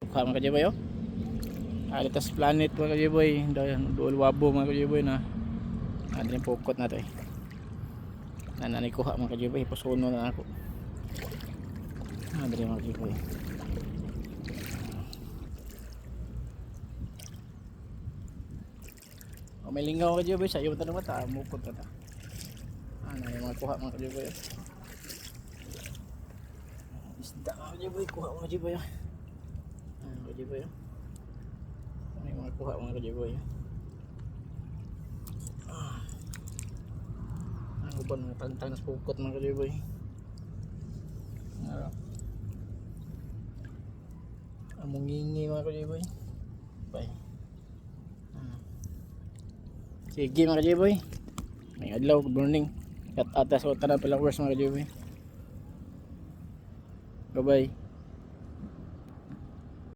kuha mga kajiboy oh. Alitas planet mga kajiboy, dool wabo mga kajiboy na ano yung pukot na to eh. Nananay kuha mga kajiboy, pusuno na ako. Ano rin mga kajiboy. O may lingaw mga kajiboy, sa iyo tanong mata, mukot na ta. Ano yung mga kuha mga kajiboy. Isda mga kajiboy, kuha mga kajiboy. Ano kajiboy. Ano yung mga kuha mga kajiboy. Ano ba mga tantang pukot mga kajiboy. Amungingi mga kajiboy. Bye. Sige mga kajiboy. May adlaw, good morning. At atas o tanan pala course mga kajiboy. Bye bye.